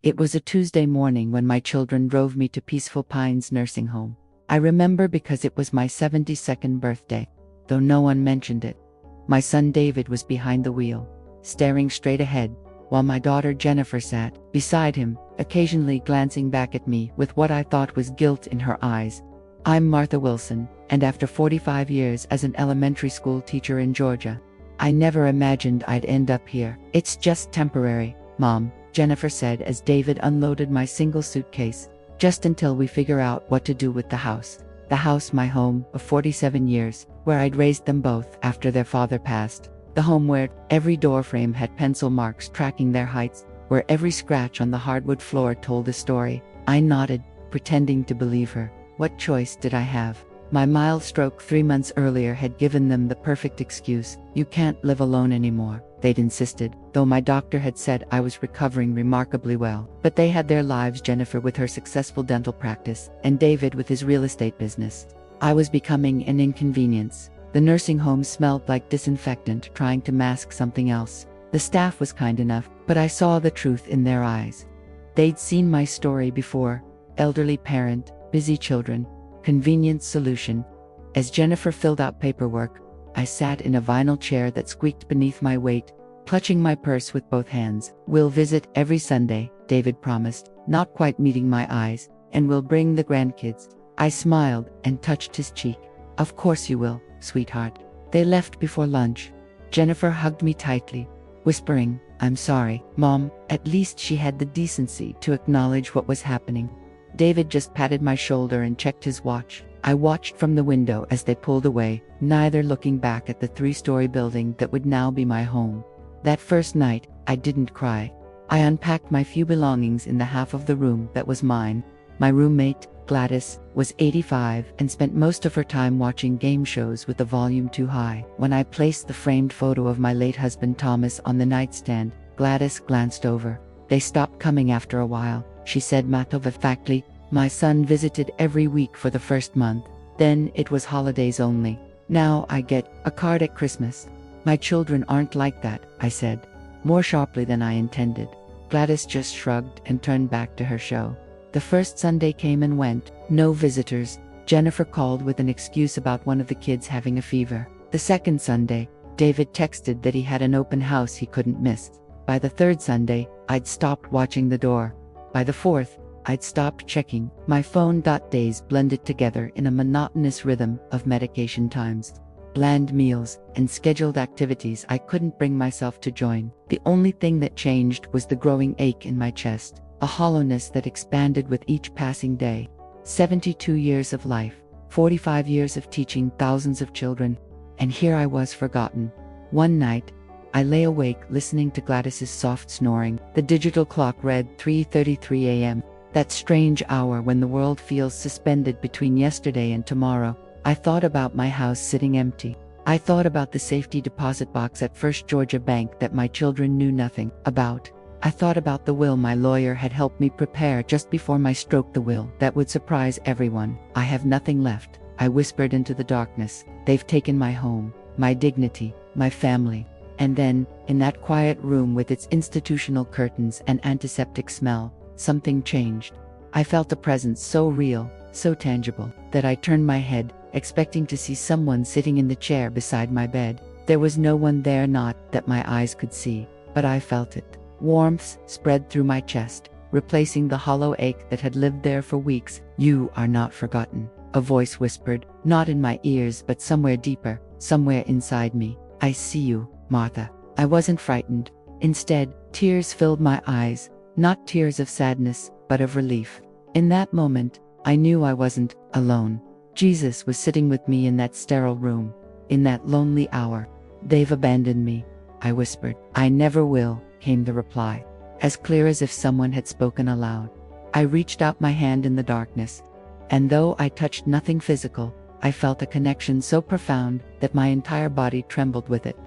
It was a Tuesday morning when my children drove me to Peaceful Pines nursing home. I remember because it was my 72nd birthday, though no one mentioned it. My son David was behind the wheel, staring straight ahead, while my daughter Jennifer sat beside him, occasionally glancing back at me with what I thought was guilt in her eyes. I'm Martha Wilson, and after 45 years as an elementary school teacher in Georgia, I never imagined I'd end up here. It's just temporary, Mom, Jennifer said as David unloaded my single suitcase, just until we figure out what to do with the house. The house, my home of 47 years, where I'd raised them both after their father passed. The home where every door frame had pencil marks tracking their heights, where every scratch on the hardwood floor told a story. I nodded, pretending to believe her. What choice did I have? My mild stroke 3 months earlier had given them the perfect excuse. You can't live alone anymore, they'd insisted, though my doctor had said I was recovering remarkably well. But they had their lives, Jennifer with her successful dental practice, and David with his real estate business. I was becoming an inconvenience. The nursing home smelled like disinfectant trying to mask something else. The staff was kind enough, but I saw the truth in their eyes. They'd seen my story before: elderly parent, busy children, convenient solution. As Jennifer filled out paperwork, I sat in a vinyl chair that squeaked beneath my weight, clutching my purse with both hands. We'll visit every Sunday, David promised, not quite meeting my eyes, and we'll bring the grandkids. I smiled and touched his cheek. Of course you will, sweetheart. They left before lunch. Jennifer hugged me tightly, whispering, I'm sorry, Mom. At least she had the decency to acknowledge what was happening. David just patted my shoulder and checked his watch. I watched from the window as they pulled away, neither looking back at the 3-story building that would now be my home. That first night, I didn't cry. I unpacked my few belongings in the half of the room that was mine. My roommate, Gladys, was 85 and spent most of her time watching game shows with the volume too high. When I placed the framed photo of my late husband Thomas on the nightstand, Gladys glanced over. They stopped coming after a while, she said matter-of-factly. My son visited every week for the first month. Then it was holidays only. Now I get a card at Christmas. My children aren't like that, I said, more sharply than I intended. Gladys just shrugged and turned back to her show. The first Sunday came and went, no visitors. Jennifer called with an excuse about one of the kids having a fever. The second Sunday, David texted that he had an open house he couldn't miss. By the third Sunday, I'd stopped watching the door. By the fourth, I'd stopped checking my phone. Days blended together in a monotonous rhythm of medication times, bland meals, and scheduled activities I couldn't bring myself to join. The only thing that changed was the growing ache in my chest, a hollowness that expanded with each passing day. 72 years of life, 45 years of teaching thousands of children, and here I was forgotten. One night, I lay awake listening to Gladys's soft snoring. The digital clock read 3:33 a.m., that strange hour when the world feels suspended between yesterday and tomorrow. I thought about my house sitting empty. I thought about the safety deposit box at First Georgia Bank that my children knew nothing about. I thought about the will my lawyer had helped me prepare just before my stroke, the will that would surprise everyone. I have nothing left, I whispered into the darkness. They've taken my home, my dignity, my family. And then, in that quiet room with its institutional curtains and antiseptic smell, something changed. I felt a presence so real, so tangible, that I turned my head, expecting to see someone sitting in the chair beside my bed. There was no one there, not that my eyes could see, but I felt it. Warmth spread through my chest, replacing the hollow ache that had lived there for weeks. You are not forgotten, a voice whispered, not in my ears but somewhere deeper, somewhere inside me. I see you, Martha. I wasn't frightened. Instead, tears filled my eyes, not tears of sadness, but of relief. In that moment, I knew I wasn't alone. Jesus was sitting with me in that sterile room, in that lonely hour. They've abandoned me, I whispered. I never will, came the reply, as clear as if someone had spoken aloud. I reached out my hand in the darkness, and though I touched nothing physical, I felt a connection so profound that my entire body trembled with it.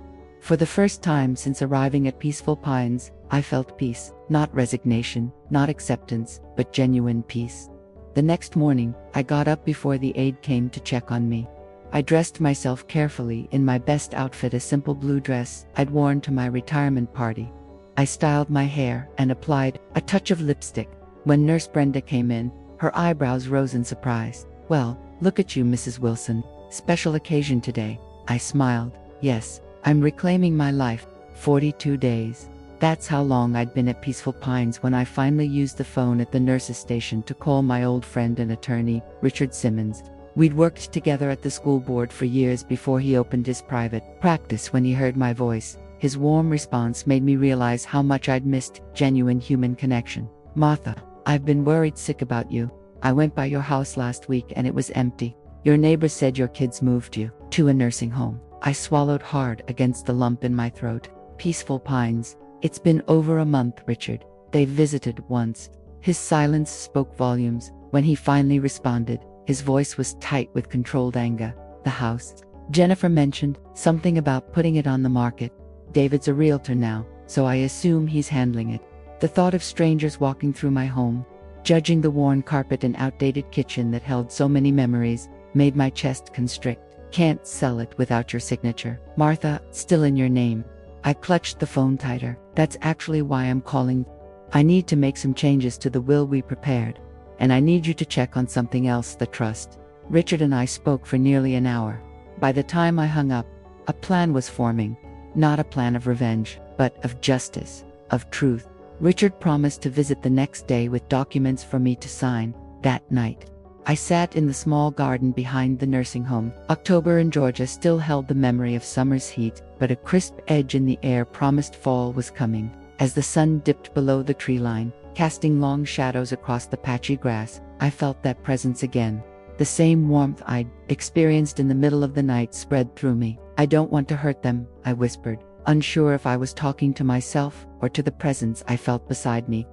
For the first time since arriving at Peaceful Pines, I felt peace, not resignation, not acceptance, but genuine peace. The next morning, I got up before the aide came to check on me. I dressed myself carefully in my best outfit, a simple blue dress I'd worn to my retirement party. I styled my hair and applied a touch of lipstick. When Nurse Brenda came in, her eyebrows rose in surprise. "Well, look at you, Mrs. Wilson. Special occasion today." I smiled. "Yes, I'm reclaiming my life. 42 days. That's how long I'd been at Peaceful Pines when I finally used the phone at the nurse's station to call my old friend and attorney, Richard Simmons. We'd worked together at the school board for years before he opened his private practice. When he heard my voice, his warm response made me realize how much I'd missed genuine human connection. "Martha, I've been worried sick about you. I went by your house last week and it was empty. Your neighbor said your kids moved you to a nursing home." I swallowed hard against the lump in my throat. Peaceful Pines. It's been over a month, Richard. They visited once. His silence spoke volumes. When he finally responded, his voice was tight with controlled anger. "The house. Jennifer mentioned something about putting it on the market. David's a realtor now, so I assume he's handling it." The thought of strangers walking through my home, judging the worn carpet and outdated kitchen that held so many memories, made my chest constrict. "Can't sell it without your signature. Martha, still in your name." I clutched the phone tighter. "That's actually why I'm calling. I need to make some changes to the will we prepared. And I need you to check on something else, the trust." Richard and I spoke for nearly an hour. By the time I hung up, a plan was forming. Not a plan of revenge, but of justice, of truth. Richard promised to visit the next day with documents for me to sign. That night, I sat in the small garden behind the nursing home. October in Georgia still held the memory of summer's heat, but a crisp edge in the air promised fall was coming. As the sun dipped below the tree line, casting long shadows across the patchy grass, I felt that presence again. The same warmth I'd experienced in the middle of the night spread through me. "I don't want to hurt them," I whispered, unsure if I was talking to myself or to the presence I felt beside me.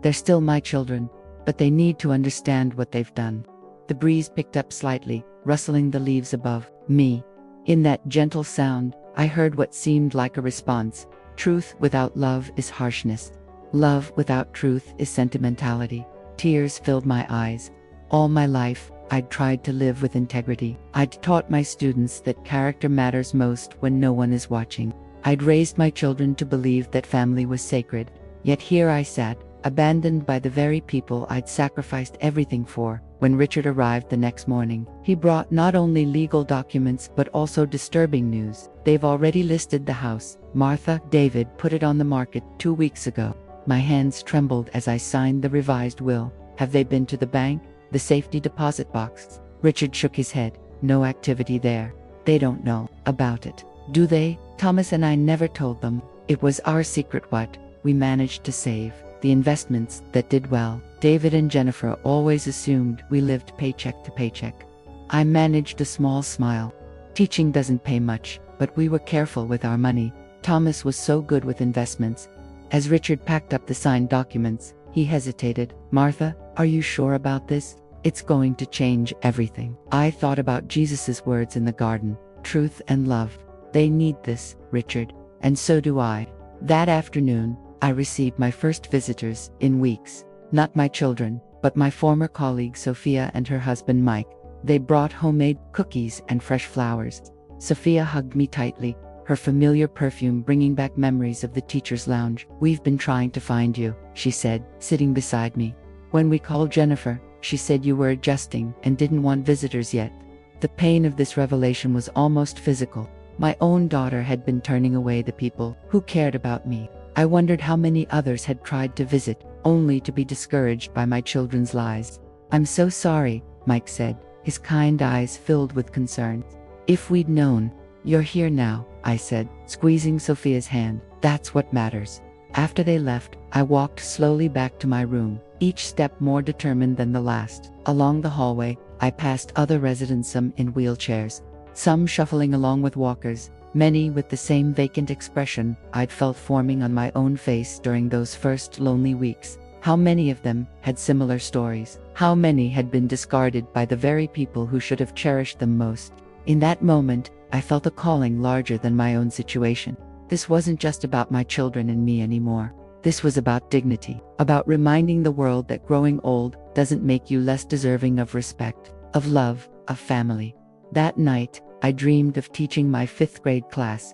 "They're still my children, but they need to understand what they've done." The breeze picked up slightly, rustling the leaves above me. In that gentle sound, I heard what seemed like a response. "Truth without love is harshness. Love without truth is sentimentality." Tears filled my eyes. All my life, I'd tried to live with integrity. I'd taught my students that character matters most when no one is watching. I'd raised my children to believe that family was sacred. Yet here I sat, abandoned by the very people I'd sacrificed everything for. When Richard arrived the next morning, he brought not only legal documents but also disturbing news. "They've already listed the house. Martha, David put it on the market 2 weeks ago." My hands trembled as I signed the revised will. "Have they been to the bank? The safety deposit box?" Richard shook his head. "No activity there. They don't know about it, do they? Thomas and I never told them. It was our secret what we managed to save. The investments that did well. David and Jennifer always assumed we lived paycheck to paycheck." I managed a small smile. "Teaching doesn't pay much, but we were careful with our money. Thomas was so good with investments." As Richard packed up the signed documents, he hesitated. "Martha, are you sure about this? It's going to change everything." I thought about Jesus' words in the garden. Truth and love. They need this, Richard. And so do I. That afternoon, I received my first visitors in weeks. Not my children, but my former colleague Sophia and her husband Mike. They brought homemade cookies and fresh flowers. Sophia hugged me tightly, her familiar perfume bringing back memories of the teacher's lounge. "We've been trying to find you," she said, sitting beside me. "When we called Jennifer, she said you were adjusting and didn't want visitors yet." The pain of this revelation was almost physical. My own daughter had been turning away the people who cared about me. I wondered how many others had tried to visit, only to be discouraged by my children's lies. "I'm so sorry," Mike said, his kind eyes filled with concern. "If we'd known." "You're here now," I said, squeezing Sophia's hand. "That's what matters." After they left, I walked slowly back to my room, each step more determined than the last. Along the hallway, I passed other residents, some in wheelchairs, some shuffling along with walkers, many with the same vacant expression I'd felt forming on my own face during those first lonely weeks. How many of them had similar stories? How many had been discarded by the very people who should have cherished them most? In that moment, I felt a calling larger than my own situation. This wasn't just about my children and me anymore. This was about dignity, about reminding the world that growing old doesn't make you less deserving of respect, of love, of family. That night, I dreamed of teaching my 5th grade class.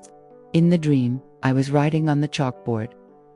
In the dream, I was writing on the chalkboard,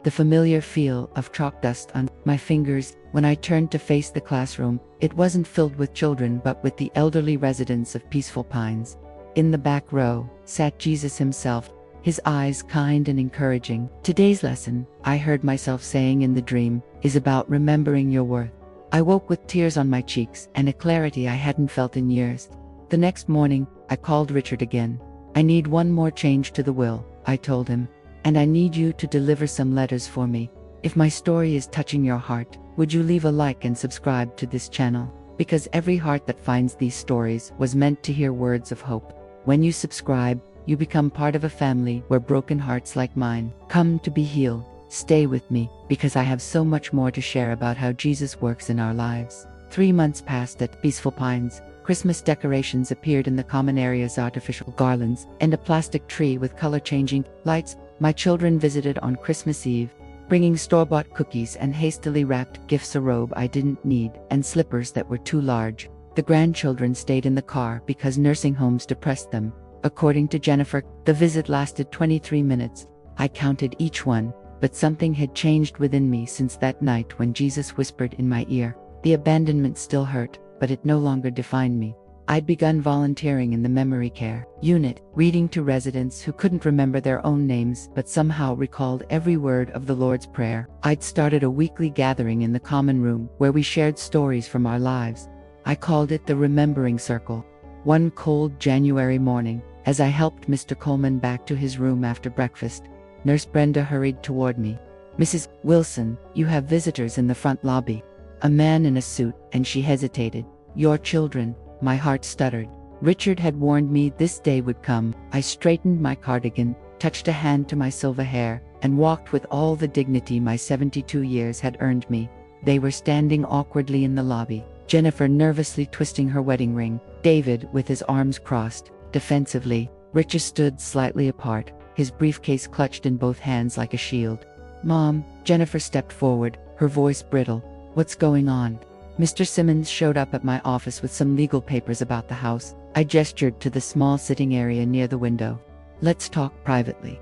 the familiar feel of chalk dust on my fingers. When I turned to face the classroom, it wasn't filled with children but with the elderly residents of Peaceful Pines. In the back row sat Jesus himself, his eyes kind and encouraging. Today's lesson, I heard myself saying in the dream, is about remembering your worth. I woke with tears on my cheeks and a clarity I hadn't felt in years. The next morning, I called Richard again. I need one more change to the will, I told him, and I need you to deliver some letters for me. If my story is touching your heart, would you leave a like and subscribe to this channel? Because every heart that finds these stories was meant to hear words of hope. When you subscribe, you become part of a family where broken hearts like mine come to be healed. Stay with me, because I have so much more to share about how Jesus works in our lives. 3 months passed at Peaceful Pines. Christmas decorations appeared in the common areas, artificial garlands, and a plastic tree with color-changing lights. My children visited on Christmas Eve, bringing store-bought cookies and hastily wrapped gifts, a robe I didn't need, and slippers that were too large. The grandchildren stayed in the car because nursing homes depressed them. According to Jennifer, the visit lasted 23 minutes. I counted each one, but something had changed within me since that night when Jesus whispered in my ear. The abandonment still hurt, but it no longer defined me. I'd begun volunteering in the memory care unit, reading to residents who couldn't remember their own names but somehow recalled every word of the Lord's Prayer. I'd started a weekly gathering in the common room where we shared stories from our lives. I called it the Remembering Circle. One cold January morning, as I helped Mr. Coleman back to his room after breakfast, Nurse Brenda hurried toward me. "Mrs. Wilson, you have visitors in the front lobby." A man in a suit, and she hesitated. "Your children," my heart stuttered. Richard had warned me this day would come. I straightened my cardigan, touched a hand to my silver hair, and walked with all the dignity my 72 years had earned me. They were standing awkwardly in the lobby, Jennifer nervously twisting her wedding ring, David with his arms crossed, defensively. Richard stood slightly apart, his briefcase clutched in both hands like a shield. "Mom," Jennifer stepped forward, her voice brittle. "What's going on?" Mr. Simmons showed up at my office with some legal papers about the house. I gestured to the small sitting area near the window. "Let's talk privately."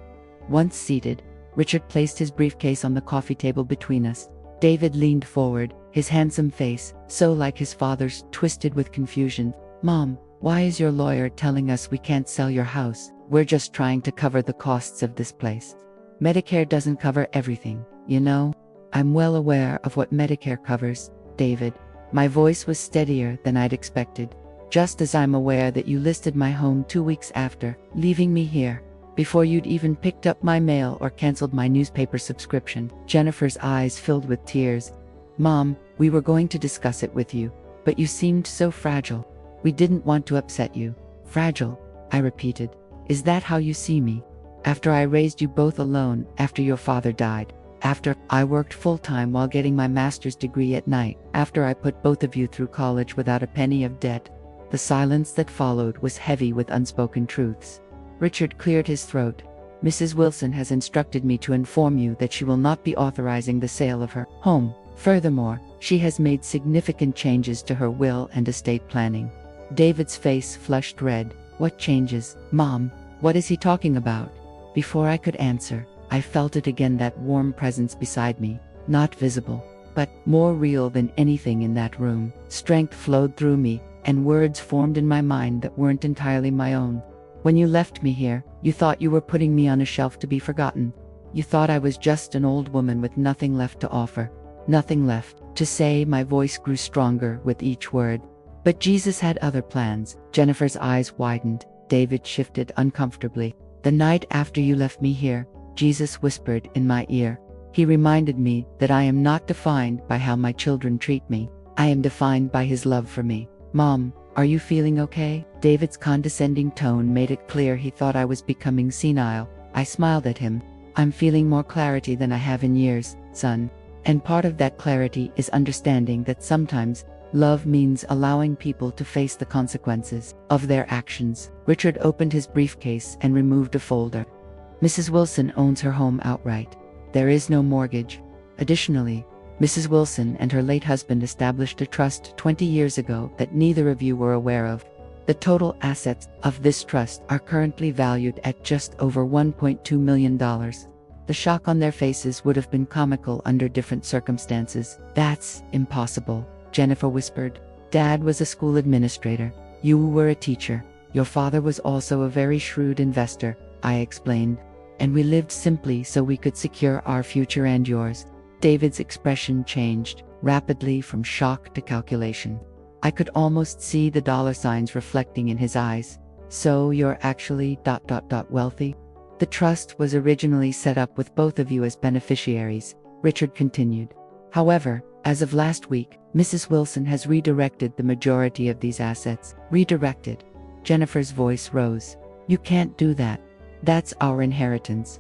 Once seated, Richard placed his briefcase on the coffee table between us. David leaned forward, his handsome face, so like his father's, twisted with confusion. "Mom, why is your lawyer telling us we can't sell your house? We're just trying to cover the costs of this place." "Medicare doesn't cover everything, you know." "I'm well aware of what Medicare covers, David." My voice was steadier than I'd expected. "Just as I'm aware that you listed my home 2 weeks after, leaving me here, before you'd even picked up my mail or canceled my newspaper subscription." Jennifer's eyes filled with tears. "Mom, we were going to discuss it with you, but you seemed so fragile. We didn't want to upset you." "Fragile?" I repeated. "Is that how you see me? After I raised you both alone, after your father died, after I worked full-time while getting my master's degree at night, after I put both of you through college without a penny of debt." The silence that followed was heavy with unspoken truths. Richard cleared his throat. "Mrs. Wilson has instructed me to inform you that she will not be authorizing the sale of her home. Furthermore, she has made significant changes to her will and estate planning." David's face flushed red. "What changes, Mom? What is he talking about?" Before I could answer, I felt it again, that warm presence beside me, not visible, but more real than anything in that room. Strength flowed through me, and words formed in my mind that weren't entirely my own. "When you left me here, you thought you were putting me on a shelf to be forgotten. You thought I was just an old woman with nothing left to offer, nothing left to say." My voice grew stronger with each word. "But Jesus had other plans." Jennifer's eyes widened. David shifted uncomfortably. "The night after you left me here, Jesus whispered in my ear. He reminded me that I am not defined by how my children treat me. I am defined by his love for me." "Mom, are you feeling okay?" David's condescending tone made it clear he thought I was becoming senile. I smiled at him. "I'm feeling more clarity than I have in years, son. And part of that clarity is understanding that sometimes love means allowing people to face the consequences of their actions." Richard opened his briefcase and removed a folder. "Mrs. Wilson owns her home outright. There is no mortgage. Additionally, Mrs. Wilson and her late husband established a trust 20 years ago that neither of you were aware of. The total assets of this trust are currently valued at just over $1.2 million. The shock on their faces would have been comical under different circumstances. "That's impossible," Jennifer whispered. "Dad was a school administrator. You were a teacher. Your father was also a very shrewd investor," I explained. "And we lived simply so we could secure our future and yours." David's expression changed rapidly from shock to calculation. I could almost see the dollar signs reflecting in his eyes. "So you're actually ... wealthy?" "The trust was originally set up with both of you as beneficiaries," Richard continued. "However, as of last week, Mrs. Wilson has redirected the majority of these assets." "Redirected?" Jennifer's voice rose. "You can't do that. That's our inheritance."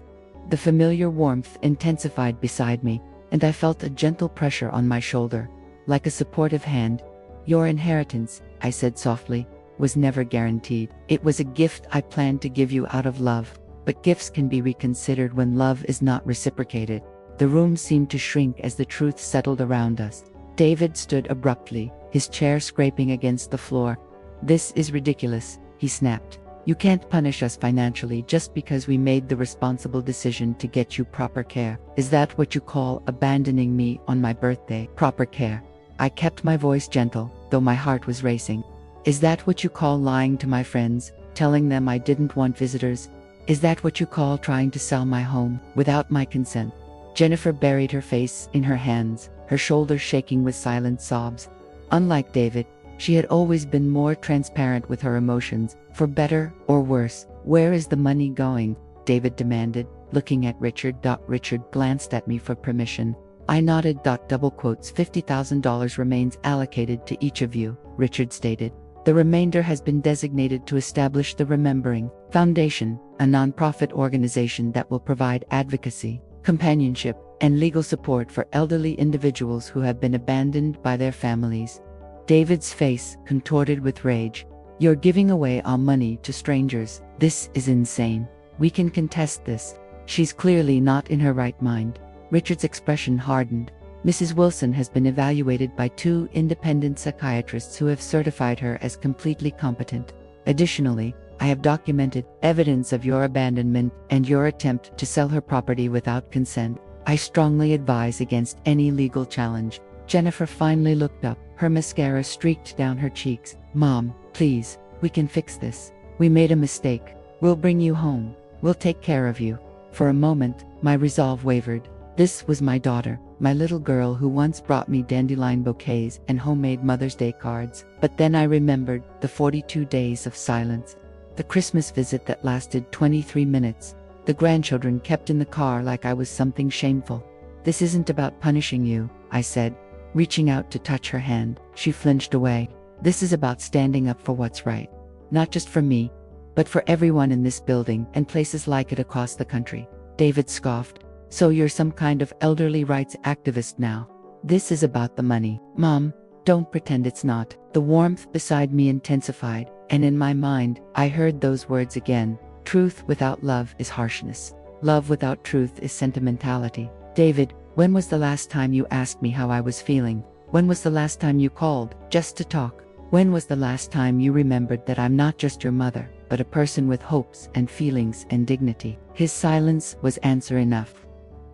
The familiar warmth intensified beside me, and I felt a gentle pressure on my shoulder, like a supportive hand. "Your inheritance," I said softly, "was never guaranteed. It was a gift I planned to give you out of love. But gifts can be reconsidered when love is not reciprocated." The room seemed to shrink as the truth settled around us. David stood abruptly, his chair scraping against the floor. "This is ridiculous," he snapped. "You can't punish us financially just because we made the responsible decision to get you proper care. Is that what you call abandoning me on my birthday?" "Proper care." I kept my voice gentle, though my heart was racing. "Is that what you call lying to my friends, telling them I didn't want visitors? Is that what you call trying to sell my home without my consent?" Jennifer buried her face in her hands, her shoulders shaking with silent sobs. Unlike David, she had always been more transparent with her emotions, for better or worse. "Where is the money going?" David demanded, looking at Richard. Richard glanced at me for permission. I nodded. "$50,000 remains allocated to each of you," Richard stated. "The remainder has been designated to establish the Remembering Foundation, a nonprofit organization that will provide advocacy, companionship, and legal support for elderly individuals who have been abandoned by their families." David's face contorted with rage. "You're giving away our money to strangers. This is insane. We can contest this. She's clearly not in her right mind." Richard's expression hardened. "Mrs. Wilson has been evaluated by 2 independent psychiatrists who have certified her as completely competent. Additionally, I have documented evidence of your abandonment and your attempt to sell her property without consent. I strongly advise against any legal challenge." Jennifer finally looked up, her mascara streaked down her cheeks. "Mom, please, we can fix this. We made a mistake. We'll bring you home. We'll take care of you." For a moment, my resolve wavered. This was my daughter, my little girl who once brought me dandelion bouquets and homemade Mother's Day cards. But then I remembered the 42 days of silence. The Christmas visit that lasted 23 minutes. The grandchildren kept in the car like I was something shameful. "This isn't about punishing you," I said, reaching out to touch her hand. She flinched away. "This is about standing up for what's right. Not just for me, but for everyone in this building and places like it across the country." David scoffed. "So you're some kind of elderly rights activist now? This is about the money." "Mom, don't pretend it's not." The warmth beside me intensified, and in my mind, I heard those words again. "Truth without love is harshness. Love without truth is sentimentality." "David, when was the last time you asked me how I was feeling? When was the last time you called, just to talk? When was the last time you remembered that I'm not just your mother, but a person with hopes and feelings and dignity?" His silence was answer enough.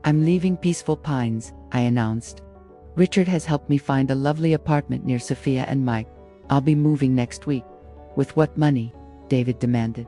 "I'm leaving Peaceful Pines," I announced. "Richard has helped me find a lovely apartment near Sophia and Mike. I'll be moving next week." "With what money?" David demanded.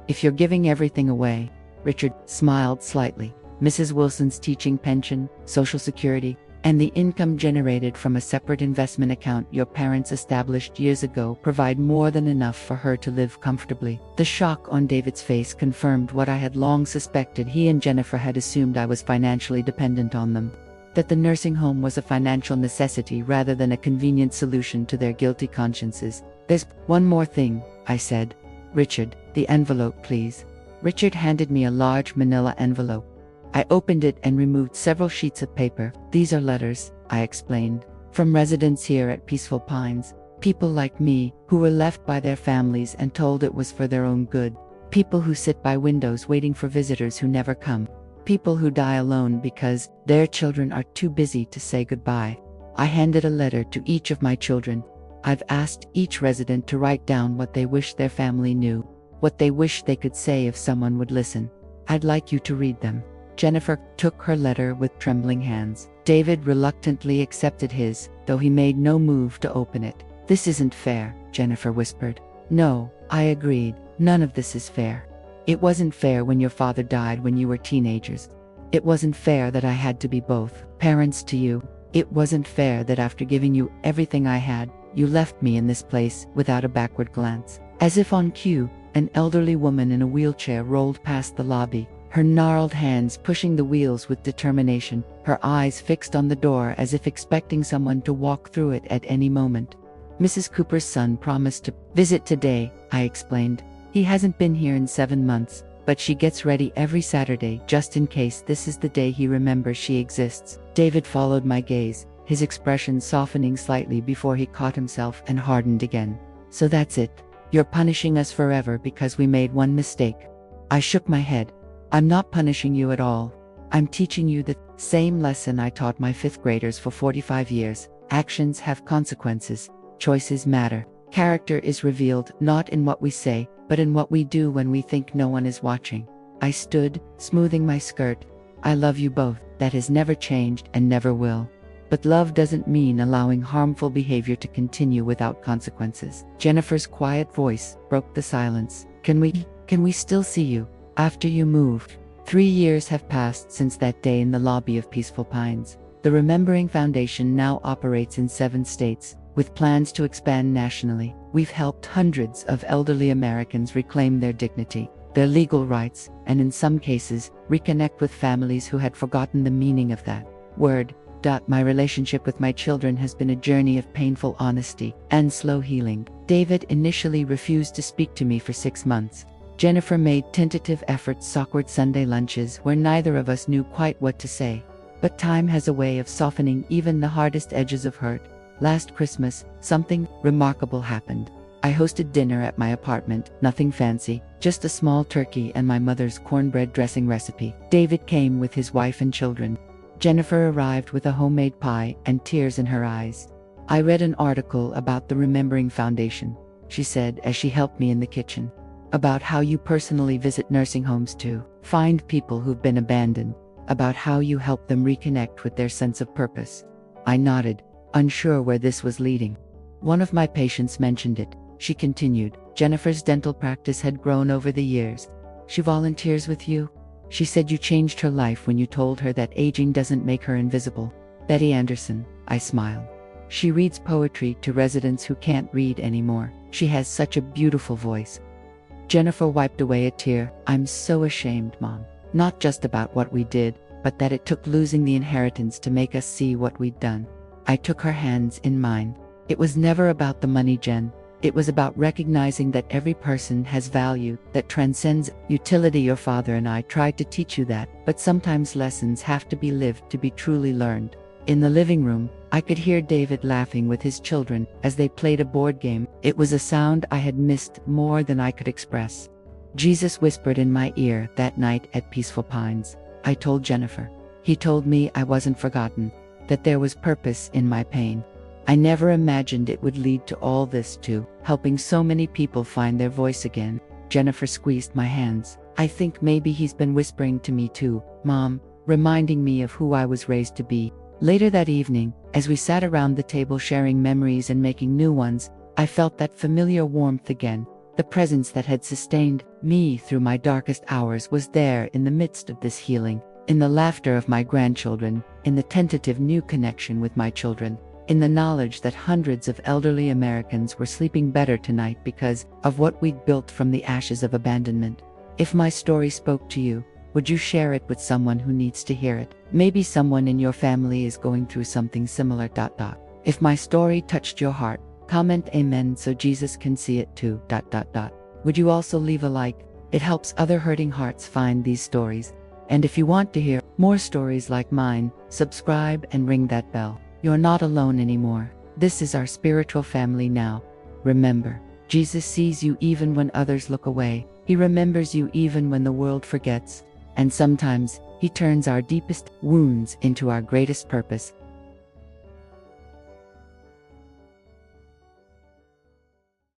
"If you're giving everything away," Richard smiled slightly, "Mrs. Wilson's teaching pension, Social Security, and the income generated from a separate investment account your parents established years ago provide more than enough for her to live comfortably." The shock on David's face confirmed what I had long suspected. He and Jennifer had assumed I was financially dependent on them, that the nursing home was a financial necessity rather than a convenient solution to their guilty consciences. "There's one more thing," I said. "Richard, the envelope, please." Richard handed me a large manila envelope. I opened it and removed several sheets of paper. "These are letters," I explained, "from residents here at Peaceful Pines. People like me, who were left by their families and told it was for their own good. People who sit by windows waiting for visitors who never come. People who die alone because their children are too busy to say goodbye." I handed a letter to each of my children. I've asked each resident to write down what they wish their family knew, what they wish they could say if someone would listen. I'd like you to read them. Jennifer took her letter with trembling hands. David reluctantly accepted his, though he made no move to open it. "This isn't fair," Jennifer whispered. "No," I agreed. "None of this is fair. It wasn't fair when your father died when you were teenagers. It wasn't fair that I had to be both parents to you. It wasn't fair that after giving you everything I had, you left me in this place without a backward glance." As if on cue, an elderly woman in a wheelchair rolled past the lobby, her gnarled hands pushing the wheels with determination, her eyes fixed on the door as if expecting someone to walk through it at any moment. "Mrs. Cooper's son promised to visit today," I explained. "He hasn't been here in 7 months, but she gets ready every Saturday just in case this is the day he remembers she exists." David followed my gaze, his expression softening slightly before he caught himself and hardened again. "So that's it. You're punishing us forever because we made one mistake." I shook my head. "I'm not punishing you at all. I'm teaching you the same lesson I taught my 5th graders for 45 years. Actions have consequences. Choices matter. Character is revealed not in what we say, but in what we do when we think no one is watching." I stood, smoothing my skirt. "I love you both. That has never changed and never will. But love doesn't mean allowing harmful behavior to continue without consequences." Jennifer's quiet voice broke the silence. Can we still see you after you move?" 3 years have passed since that day in the lobby of Peaceful Pines. The Remembering Foundation now operates in 7 states, with plans to expand nationally. We've helped hundreds of elderly Americans reclaim their dignity, their legal rights, and in some cases, reconnect with families who had forgotten the meaning of that word. My relationship with my children has been a journey of painful honesty and slow healing. David initially refused to speak to me for 6 months. Jennifer made tentative efforts, awkward Sunday lunches where neither of us knew quite what to say. But time has a way of softening even the hardest edges of hurt. Last Christmas, something remarkable happened. I hosted dinner at my apartment, nothing fancy, just a small turkey and my mother's cornbread dressing recipe. David came with his wife and children. Jennifer arrived with a homemade pie and tears in her eyes. "I read an article about the Remembering Foundation," she said as she helped me in the kitchen. "About how you personally visit nursing homes to find people who've been abandoned. About how you help them reconnect with their sense of purpose." I nodded, unsure where this was leading. "One of my patients mentioned it," she continued. "Jennifer's dental practice had grown over the years. She volunteers with you. She said you changed her life when you told her that aging doesn't make her invisible." "Betty Anderson," I smiled. "She reads poetry to residents who can't read anymore. She has such a beautiful voice." Jennifer wiped away a tear. "I'm so ashamed, Mom. Not just about what we did, but that it took losing the inheritance to make us see what we'd done." I took her hands in mine. "It was never about the money, Jen. It was about recognizing that every person has value that transcends utility. Your father and I tried to teach you that, but sometimes lessons have to be lived to be truly learned." In the living room, I could hear David laughing with his children as they played a board game. It was a sound I had missed more than I could express. "Jesus whispered in my ear that night at Peaceful Pines," I told Jennifer. "He told me I wasn't forgotten, that there was purpose in my pain. I never imagined it would lead to all this too, helping so many people find their voice again." Jennifer squeezed my hands. "I think maybe he's been whispering to me too, Mom, reminding me of who I was raised to be." Later that evening, as we sat around the table sharing memories and making new ones, I felt that familiar warmth again. The presence that had sustained me through my darkest hours was there in the midst of this healing, in the laughter of my grandchildren, in the tentative new connection with my children, in the knowledge that hundreds of elderly Americans were sleeping better tonight because of what we'd built from the ashes of abandonment. If my story spoke to you, would you share it with someone who needs to hear it? Maybe someone in your family is going through something similar. If my story touched your heart, comment amen so Jesus can see it too. Would you also leave a like? It helps other hurting hearts find these stories. And if you want to hear more stories like mine, subscribe and ring that bell. You're not alone anymore. This is our spiritual family now. Remember, Jesus sees you even when others look away. He remembers you even when the world forgets. And sometimes, He turns our deepest wounds into our greatest purpose.